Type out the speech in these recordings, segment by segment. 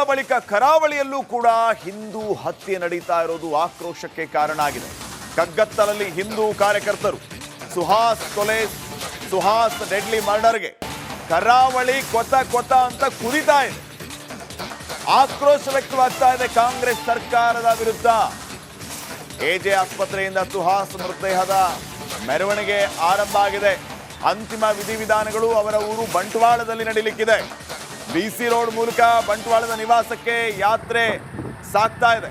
ಬಳಿಕ ಕರಾವಳಿಯಲ್ಲೂ ಕೂಡ ಹಿಂದೂ ಹತ್ಯೆ ನಡೀತಾ ಇರೋದು ಆಕ್ರೋಶಕ್ಕೆ ಕಾರಣ ಆಗಿದೆ. ಕಗ್ಗತ್ತಲಲ್ಲಿ ಹಿಂದೂ ಕಾರ್ಯಕರ್ತರು ಸುಹಾಸ್ ಕೊಲೆ, ಸುಹಾಸ್ ಡೆಡ್ಲಿ ಮರ್ಡರ್ಗೆ ಕರಾವಳಿ ಕೊತ ಕೊತ ಅಂತ ಕುದಿತಾ ಇದೆ. ಆಕ್ರೋಶ ವ್ಯಕ್ತವಾಗ್ತಾ ಇದೆ ಕಾಂಗ್ರೆಸ್ ಸರ್ಕಾರದ ವಿರುದ್ಧ. ಎಜೆ ಆಸ್ಪತ್ರೆಯಿಂದ ಸುಹಾಸ್ ಮೃತದೇಹದ ಮೆರವಣಿಗೆ ಆರಂಭ ಆಗಿದೆ. ಅಂತಿಮ ವಿಧಿವಿಧಾನಗಳು ಅವರ ಊರು ಬಂಟ್ವಾಳದಲ್ಲಿ ನಡೆಯಲಿಕ್ಕಿದೆ. ಬಿಸಿ ರೋಡ್ ಮೂಲಕ ಬಂಟ್ವಾಳದ ನಿವಾಸಕ್ಕೆ ಯಾತ್ರೆ ಸಾಗ್ತಾ ಇದೆ.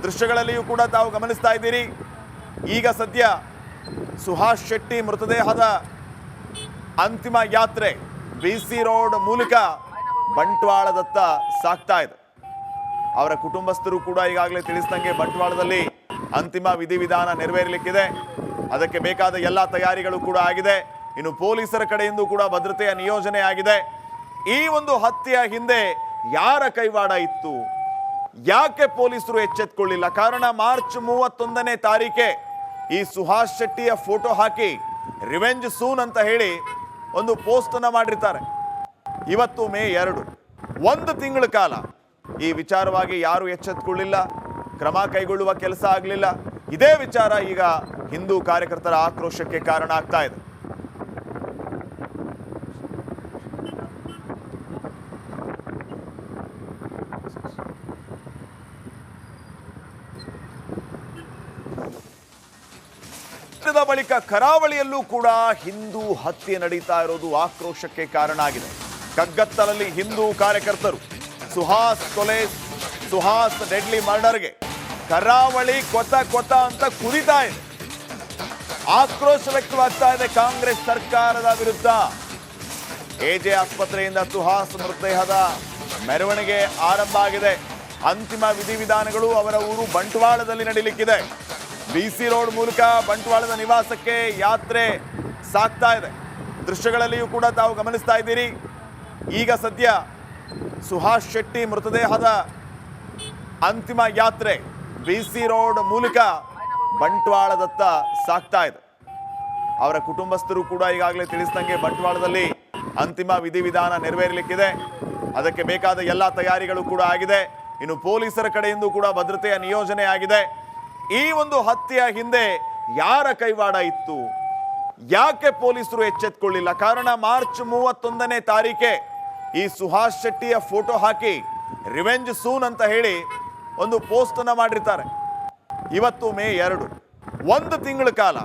ದೃಶ್ಯಗಳಲ್ಲಿಯೂ ಕೂಡ ತಾವು ಗಮನಿಸ್ತಾ ಇದ್ದೀರಿ. ಈಗ ಸದ್ಯ ಸುಹಾಸ್ ಶೆಟ್ಟಿ ಮೃತದೇಹದ ಅಂತಿಮ ಯಾತ್ರೆ ಬಿಸಿ ರೋಡ್ ಮೂಲಕ ಬಂಟ್ವಾಳದತ್ತ ಸಾಗ್ತಾ ಇದೆ. ಅವರ ಕುಟುಂಬಸ್ಥರು ಕೂಡ ಈಗಾಗಲೇ ತಿಳಿಸಿದಂಗೆ ಬಂಟ್ವಾಳದಲ್ಲಿ ಅಂತಿಮ ವಿಧಿವಿಧಾನ ನೆರವೇರಲಿಕ್ಕಿದೆ. ಅದಕ್ಕೆ ಬೇಕಾದ ಎಲ್ಲ ತಯಾರಿಗಳು ಕೂಡ ಆಗಿದೆ. ಇನ್ನು ಪೊಲೀಸರ ಕಡೆಯಿಂದ ಕೂಡ ಭದ್ರತೆಯ ನಿಯೋಜನೆ ಆಗಿದೆ. ಈ ಒಂದು ಹತ್ಯೆಯ ಹಿಂದೆ ಯಾರ ಕೈವಾಡ ಇತ್ತು, ಯಾಕೆ ಪೊಲೀಸರು ಎಚ್ಚೆತ್ತುಕೊಳ್ಳಿಲ್ಲ? ಕಾರಣ ಮಾರ್ಚ್ 31ನೇ ತಾರೀಕೆ ಈ ಸುಹಾಸ್ ಶೆಟ್ಟಿಯ ಫೋಟೋ ಹಾಕಿ ರಿವೆಂಜ್ ಸೂನ್ ಅಂತ ಹೇಳಿ ಒಂದು ಪೋಸ್ಟ್ ಅನ್ನ ಮಾಡಿರ್ತಾರೆ. ಇವತ್ತು ಮೇ 2, 1 ತಿಂಗಳ ಕಾಲ ಈ ವಿಚಾರವಾಗಿ ಯಾರು ಎಚ್ಚೆತ್ತುಕೊಳ್ಳಿಲ್ಲ, ಕ್ರಮ ಕೈಗೊಳ್ಳುವ ಕೆಲಸ ಆಗಲಿಲ್ಲ. ಇದೇ ವಿಚಾರ ಈಗ ಹಿಂದೂ ಕಾರ್ಯಕರ್ತರ ಆಕ್ರೋಶಕ್ಕೆ ಕಾರಣ ಆಗ್ತಾ ಇದೆ. ಬಳಿಕ ಕರಾವಳಿಯಲ್ಲೂ ಕೂಡ ಹಿಂದೂ ಹತ್ಯೆ ನಡೀತಾ ಇರೋದು ಆಕ್ರೋಶಕ್ಕೆ ಕಾರಣ ಆಗಿದೆ. ಕಗ್ಗತ್ತಲಲ್ಲಿ ಹಿಂದೂ ಕಾರ್ಯಕರ್ತರು ಸುಹಾಸ್ ಕೊಲೆ, ಸುಹಾಸ್ ಡೆಡ್ಲಿ ಮರ್ಡರ್ಗೆ ಕರಾವಳಿ ಕೊತ ಕೊತ ಅಂತ ಕುದಿತಾ ಇದೆ. ಆಕ್ರೋಶ ವ್ಯಕ್ತವಾಗ್ತಾ ಇದೆ ಕಾಂಗ್ರೆಸ್ ಸರ್ಕಾರದ ವಿರುದ್ಧ. ಎಜೆ ಆಸ್ಪತ್ರೆಯಿಂದ ಸುಹಾಸ್ ಮೃತದೇಹದ ಮೆರವಣಿಗೆ ಆರಂಭ ಆಗಿದೆ. ಅಂತಿಮ ವಿಧಿವಿಧಾನಗಳು ಅವರ ಊರು ಬಂಟ್ವಾಳದಲ್ಲಿ ನಡೆಯಲಿಕ್ಕಿದೆ. ಬಿಸಿ ರೋಡ್ ಮೂಲಕ ಬಂಟ್ವಾಳದ ನಿವಾಸಕ್ಕೆ ಯಾತ್ರೆ ಸಾಗ್ತಾ ಇದೆ. ದೃಶ್ಯಗಳಲ್ಲಿಯೂ ಕೂಡ ತಾವು ಗಮನಿಸ್ತಾ ಇದ್ದೀರಿ. ಈಗ ಸದ್ಯ ಸುಹಾಸ್ ಶೆಟ್ಟಿ ಮೃತದೇಹದ ಅಂತಿಮ ಯಾತ್ರೆ ಬಿಸಿ ರೋಡ್ ಮೂಲಕ ಬಂಟ್ವಾಳದತ್ತ ಸಾಗ್ತಾ ಇದೆ. ಅವರ ಕುಟುಂಬಸ್ಥರು ಕೂಡ ಈಗಾಗಲೇ ತಿಳಿಸಿದಂಗೆ ಬಂಟ್ವಾಳದಲ್ಲಿ ಅಂತಿಮ ವಿಧಿವಿಧಾನ ನೆರವೇರಲಿಕ್ಕಿದೆ. ಅದಕ್ಕೆ ಬೇಕಾದ ಎಲ್ಲ ತಯಾರಿಗಳು ಕೂಡ ಆಗಿದೆ. ಇನ್ನು ಪೊಲೀಸರ ಕಡೆಯಿಂದ ಕೂಡ ಭದ್ರತೆಯ ನಿಯೋಜನೆ ಆಗಿದೆ. ಈ ಒಂದು ಹತ್ಯೆಯ ಹಿಂದೆ ಯಾರ ಕೈವಾಡ ಇತ್ತು, ಯಾಕೆ ಪೊಲೀಸರು ಎಚ್ಚೆತ್ತುಕೊಳ್ಳಿಲ್ಲ? ಕಾರಣ ಮಾರ್ಚ್ 31ನೇ ತಾರೀಕೆ ಈ ಸುಹಾಸ್ ಶೆಟ್ಟಿಯ ಫೋಟೋ ಹಾಕಿ ರಿವೆಂಜ್ ಸೂನ್ ಅಂತ ಹೇಳಿ ಒಂದು ಪೋಸ್ಟ್ ಅನ್ನ ಮಾಡಿರ್ತಾರೆ. ಇವತ್ತು ಮೇ 2, 1 ತಿಂಗಳ ಕಾಲ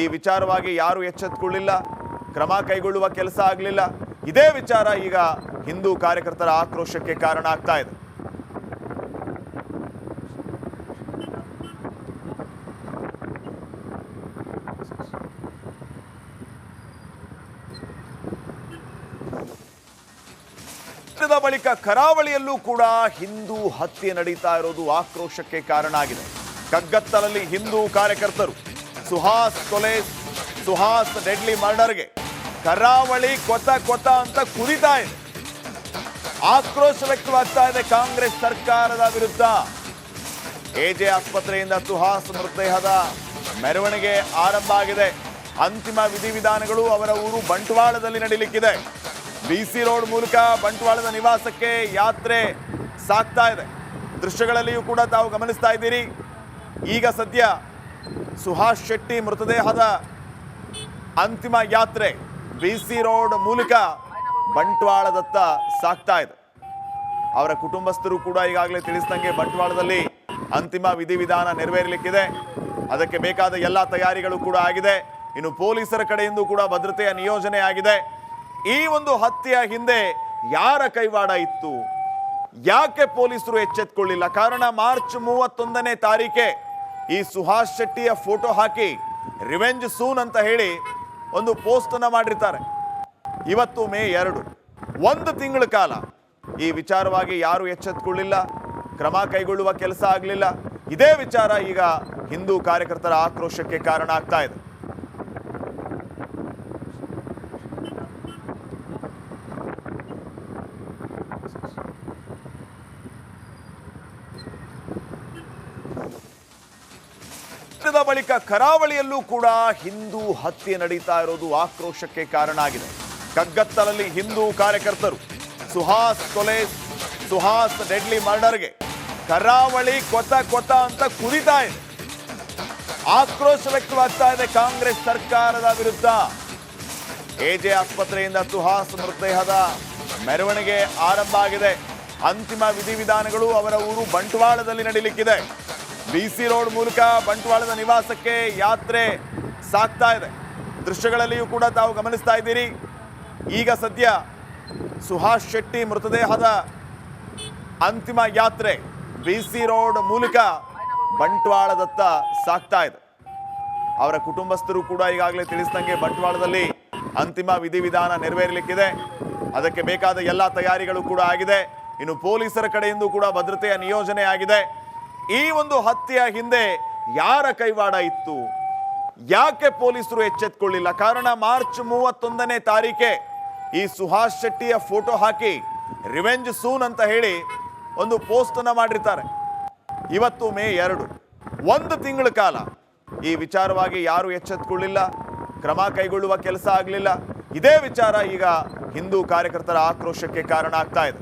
ಈ ವಿಚಾರವಾಗಿ ಯಾರು ಎಚ್ಚೆತ್ತುಕೊಳ್ಳಿಲ್ಲ, ಕ್ರಮ ಕೈಗೊಳ್ಳುವ ಕೆಲಸ ಆಗಲಿಲ್ಲ. ಇದೇ ವಿಚಾರ ಈಗ ಹಿಂದೂ ಕಾರ್ಯಕರ್ತರ ಆಕ್ರೋಶಕ್ಕೆ ಕಾರಣ ಆಗ್ತಾ ಇದೆ. ಬಳಿಕ ಕರಾವಳಿಯಲ್ಲೂ ಕೂಡ ಹಿಂದೂ ಹತ್ಯೆ ನಡೀತಾ ಇರೋದು ಆಕ್ರೋಶಕ್ಕೆ ಕಾರಣ ಆಗಿದೆ. ಕಗ್ಗತ್ತಲಲ್ಲಿ ಹಿಂದೂ ಕಾರ್ಯಕರ್ತರು ಸುಹಾಸ್ ಕೊಲೆ, ಸುಹಾಸ್ ಡೆಡ್ಲಿ ಮರ್ಡರ್ಗೆ ಕರಾವಳಿ ಕೊತ ಕೊತ ಅಂತ ಕುದಿತಾ ಇದೆ. ಆಕ್ರೋಶ ವ್ಯಕ್ತವಾಗ್ತಾ ಇದೆ ಕಾಂಗ್ರೆಸ್ ಸರ್ಕಾರದ ವಿರುದ್ಧ. ಎಜೆ ಆಸ್ಪತ್ರೆಯಿಂದ ಸುಹಾಸ್ ಮೃತದೇಹದ ಮೆರವಣಿಗೆ ಆರಂಭ ಆಗಿದೆ. ಅಂತಿಮ ವಿಧಿವಿಧಾನಗಳು ಅವರ ಊರು ಬಂಟ್ವಾಳದಲ್ಲಿ ನಡೆಯಲಿಕ್ಕಿದೆ. ಬಿಸಿ ರೋಡ್ ಮೂಲಕ ಬಂಟ್ವಾಳದ ನಿವಾಸಕ್ಕೆ ಯಾತ್ರೆ ಸಾಗ್ತಾ ಇದೆ. ದೃಶ್ಯಗಳಲ್ಲಿಯೂ ಕೂಡ ತಾವು ಗಮನಿಸ್ತಾ ಇದ್ದೀರಿ. ಈಗ ಸದ್ಯ ಸುಹಾಸ್ ಶೆಟ್ಟಿ ಮೃತದೇಹದ ಅಂತಿಮ ಯಾತ್ರೆ ಬಿಸಿ ರೋಡ್ ಮೂಲಕ ಬಂಟ್ವಾಳದತ್ತ ಸಾಗ್ತಾ ಇದೆ. ಅವರ ಕುಟುಂಬಸ್ಥರು ಕೂಡ ಈಗಾಗಲೇ ತಿಳಿಸಿದಂಗೆ ಬಂಟ್ವಾಳದಲ್ಲಿ ಅಂತಿಮ ವಿಧಿವಿಧಾನ ನೆರವೇರಲಿಕ್ಕಿದೆ. ಅದಕ್ಕೆ ಬೇಕಾದ ಎಲ್ಲ ತಯಾರಿಗಳು ಕೂಡ ಆಗಿದೆ. ಇನ್ನು ಪೊಲೀಸರ ಕಡೆಯಿಂದ ಕೂಡ ಭದ್ರತೆಯ ನಿಯೋಜನೆ ಆಗಿದೆ. ಈ ಒಂದು ಹತ್ಯೆಯ ಹಿಂದೆ ಯಾರ ಕೈವಾಡ ಇತ್ತು, ಯಾಕೆ ಪೊಲೀಸರು ಎಚ್ಚೆತ್ತುಕೊಳ್ಳಿಲ್ಲ? ಕಾರಣ ಮಾರ್ಚ್ 31ನೇ ತಾರೀಕೆ ಈ ಸುಹಾಸ್ ಶೆಟ್ಟಿಯ ಫೋಟೋ ಹಾಕಿ ರಿವೆಂಜ್ ಸೂನ್ ಅಂತ ಹೇಳಿ ಒಂದು ಪೋಸ್ಟ್ ಅನ್ನ ಮಾಡಿರ್ತಾರೆ. ಇವತ್ತು ಮೇ 2, 1 ತಿಂಗಳ ಕಾಲ ಈ ವಿಚಾರವಾಗಿ ಯಾರು ಎಚ್ಚೆತ್ತುಕೊಳ್ಳಿಲ್ಲ, ಕ್ರಮ ಕೈಗೊಳ್ಳುವ ಕೆಲಸ ಆಗಲಿಲ್ಲ. ಇದೇ ವಿಚಾರ ಈಗ ಹಿಂದೂ ಕಾರ್ಯಕರ್ತರ ಆಕ್ರೋಶಕ್ಕೆ ಕಾರಣ ಆಗ್ತಾ ಇದೆ. ಬಳಿಕ ಕರಾವಳಿಯಲ್ಲೂ ಕೂಡ ಹಿಂದೂ ಹತ್ಯೆ ನಡೀತಾ ಇರೋದು ಆಕ್ರೋಶಕ್ಕೆ ಕಾರಣ ಆಗಿದೆ. ಕಗ್ಗತ್ತಲಲ್ಲಿ ಹಿಂದೂ ಕಾರ್ಯಕರ್ತರು ಸುಹಾಸ್ ಕೊಲೆ, ಸುಹಾಸ್ ಡೆಡ್ಲಿ ಮರ್ಡರ್ಗೆ ಕರಾವಳಿ ಕೊತ ಕೊತ ಅಂತ ಕುದಿತಾ ಇದೆ. ಆಕ್ರೋಶ ವ್ಯಕ್ತವಾಗ್ತಾ ಇದೆ ಕಾಂಗ್ರೆಸ್ ಸರ್ಕಾರದ ವಿರುದ್ಧ. ಎಜೆ ಆಸ್ಪತ್ರೆಯಿಂದ ಸುಹಾಸ್ ಮೃತದೇಹದ ಮೆರವಣಿಗೆ ಆರಂಭ ಆಗಿದೆ. ಅಂತಿಮ ವಿಧಿವಿಧಾನಗಳು ಅವರ ಊರು ಬಂಟ್ವಾಳದಲ್ಲಿ ನಡೆಯಲಿಕ್ಕಿದೆ. ಬಿಸಿ ರೋಡ್ ಮೂಲಕ ಬಂಟ್ವಾಳದ ನಿವಾಸಕ್ಕೆ ಯಾತ್ರೆ ಸಾಗ್ತಾ ಇದೆ. ದೃಶ್ಯಗಳಲ್ಲಿಯೂ ಕೂಡ ತಾವು ಗಮನಿಸ್ತಾ ಇದ್ದೀರಿ. ಈಗ ಸದ್ಯ ಸುಹಾಸ್ ಶೆಟ್ಟಿ ಮೃತದೇಹದ ಅಂತಿಮ ಯಾತ್ರೆ ಬಿಸಿ ರೋಡ್ ಮೂಲಕ ಬಂಟ್ವಾಳದತ್ತ ಸಾಗ್ತಾ ಇದೆ. ಅವರ ಕುಟುಂಬಸ್ಥರು ಕೂಡ ಈಗಾಗಲೇ ತಿಳಿಸಿದಂಗೆ ಬಂಟ್ವಾಳದಲ್ಲಿ ಅಂತಿಮ ವಿಧಿವಿಧಾನ ನೆರವೇರಲಿಕ್ಕಿದೆ. ಅದಕ್ಕೆ ಬೇಕಾದ ಎಲ್ಲ ತಯಾರಿಗಳು ಕೂಡ ಆಗಿದೆ. ಇನ್ನು ಪೊಲೀಸರ ಕಡೆಯಿಂದ ಕೂಡ ಭದ್ರತೆಯ ನಿಯೋಜನೆ ಆಗಿದೆ. ಈ ಒಂದು ಹತ್ಯೆಯ ಹಿಂದೆ ಯಾರ ಕೈವಾಡ ಇತ್ತು, ಯಾಕೆ ಪೊಲೀಸರು ಎಚ್ಚೆತ್ತುಕೊಳ್ಳಿಲ್ಲ? ಕಾರಣ ಮಾರ್ಚ್ 31ನೇ ತಾರೀಕೆ ಈ ಸುಹಾಸ್ ಶೆಟ್ಟಿಯ ಫೋಟೋ ಹಾಕಿ ರಿವೆಂಜ್ ಸೂನ್ ಅಂತ ಹೇಳಿ ಒಂದು ಪೋಸ್ಟ್ ಅನ್ನ ಮಾಡಿರ್ತಾರೆ. ಇವತ್ತು ಮೇ 2, 1 ತಿಂಗಳ ಕಾಲ ಈ ವಿಚಾರವಾಗಿ ಯಾರು ಎಚ್ಚೆತ್ತುಕೊಳ್ಳಿಲ್ಲ, ಕ್ರಮ ಕೈಗೊಳ್ಳುವ ಕೆಲಸ ಆಗಲಿಲ್ಲ. ಇದೇ ವಿಚಾರ ಈಗ ಹಿಂದೂ ಕಾರ್ಯಕರ್ತರ ಆಕ್ರೋಶಕ್ಕೆ ಕಾರಣ ಆಗ್ತಾ ಇದೆ.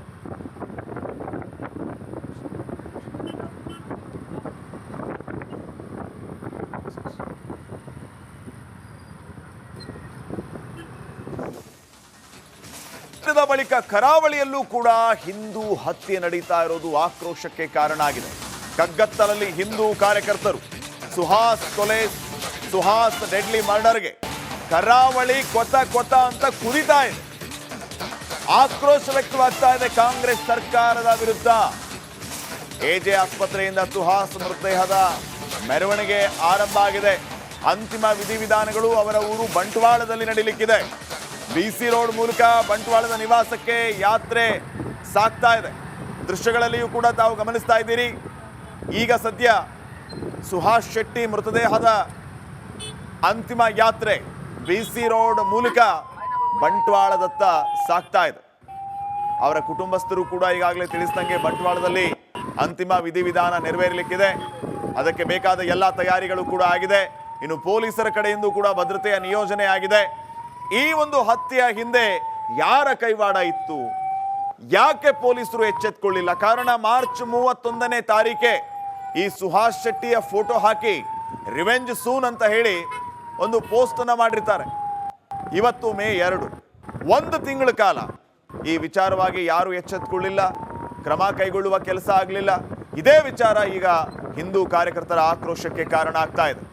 ಬಳಿಕ ಕರಾವಳಿಯಲ್ಲೂ ಕೂಡ ಹಿಂದೂ ಹತ್ಯೆ ನಡೀತಾ ಇರೋದು ಆಕ್ರೋಶಕ್ಕೆ ಕಾರಣ ಆಗಿದೆ. ಕಗ್ಗತ್ತಲಲ್ಲಿ ಹಿಂದೂ ಕಾರ್ಯಕರ್ತರು ಸುಹಾಸ್ ಡೆಡ್ಲಿ ಮರ್ಡರ್ಗೆ ಕರಾವಳಿ ಕೊತ ಕೊತ ಅಂತ ಕುದಿತಾ ಇದೆ. ಆಕ್ರೋಶ ವ್ಯಕ್ತವಾಗ್ತಾ ಇದೆ ಕಾಂಗ್ರೆಸ್ ಸರ್ಕಾರದ ವಿರುದ್ಧ. ಎಜೆ ಆಸ್ಪತ್ರೆಯಿಂದ ಸುಹಾಸ್ ಮೃತದೇಹದ ಮೆರವಣಿಗೆ ಆರಂಭ ಆಗಿದೆ. ಅಂತಿಮ ವಿಧಿವಿಧಾನಗಳು ಅವರ ಊರು ಬಂಟ್ವಾಳದಲ್ಲಿ ನಡೆಯಲಿಕ್ಕಿದೆ. ಬಿಸಿ ರೋಡ್ ಮೂಲಕ ಬಂಟ್ವಾಳದ ನಿವಾಸಕ್ಕೆ ಯಾತ್ರೆ ಸಾಗ್ತಾ ಇದೆ. ದೃಶ್ಯಗಳಲ್ಲಿಯೂ ಕೂಡ ತಾವು ಗಮನಿಸ್ತಾ ಇದ್ದೀರಿ. ಈಗ ಸದ್ಯ ಸುಹಾಸ್ ಶೆಟ್ಟಿ ಮೃತದೇಹದ ಅಂತಿಮ ಯಾತ್ರೆ ಬಿಸಿ ರೋಡ್ ಮೂಲಕ ಬಂಟ್ವಾಳದತ್ತ ಸಾಗ್ತಾ ಇದೆ. ಅವರ ಕುಟುಂಬಸ್ಥರು ಕೂಡ ಈಗಾಗಲೇ ತಿಳಿಸಿದಂಗೆ ಬಂಟ್ವಾಳದಲ್ಲಿ ಅಂತಿಮ ವಿಧಿವಿಧಾನ ನೆರವೇರಲಿಕ್ಕಿದೆ. ಅದಕ್ಕೆ ಬೇಕಾದ ಎಲ್ಲ ತಯಾರಿಗಳು ಕೂಡ ಆಗಿದೆ. ಇನ್ನು ಪೊಲೀಸರ ಕಡೆಯಿಂದ ಕೂಡ ಭದ್ರತೆಯ ನಿಯೋಜನೆ ಆಗಿದೆ. ಈ ಒಂದು ಹತ್ಯೆಯ ಹಿಂದೆ ಯಾರ ಕೈವಾಡ ಇತ್ತು, ಯಾಕೆ ಪೊಲೀಸರು ಎಚ್ಚೆತ್ತುಕೊಳ್ಳಿಲ್ಲ? ಕಾರಣ ಮಾರ್ಚ್ 31ನೇ ತಾರೀಕೆ ಈ ಸುಹಾಸ್ ಶೆಟ್ಟಿಯ ಫೋಟೋ ಹಾಕಿ ರಿವೆಂಜ್ ಸೂನ್ ಅಂತ ಹೇಳಿ ಒಂದು ಪೋಸ್ಟ್ ಅನ್ನ ಮಾಡಿರ್ತಾರೆ. ಇವತ್ತು ಮೇ 2, 1 ತಿಂಗಳ ಕಾಲ ಈ ವಿಚಾರವಾಗಿ ಯಾರು ಎಚ್ಚೆತ್ತುಕೊಳ್ಳಿಲ್ಲ, ಕ್ರಮ ಕೈಗೊಳ್ಳುವ ಕೆಲಸ ಆಗಲಿಲ್ಲ. ಇದೇ ವಿಚಾರ ಈಗ ಹಿಂದೂ ಕಾರ್ಯಕರ್ತರ ಆಕ್ರೋಶಕ್ಕೆ ಕಾರಣ ಆಗ್ತಾ ಇದೆ.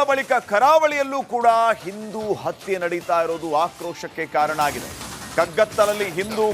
ಬಳಿಕ ಕರಾವಳಿಯಲ್ಲೂ ಕೂಡ ಹಿಂದೂ ಹತ್ಯೆ ನಡೀತಾ ಇರೋದು ಆಕ್ರೋಶಕ್ಕೆ ಕಾರಣ ಆಗಿದೆ. ಕಗ್ಗತ್ತಲಲ್ಲಿ ಹಿಂದೂ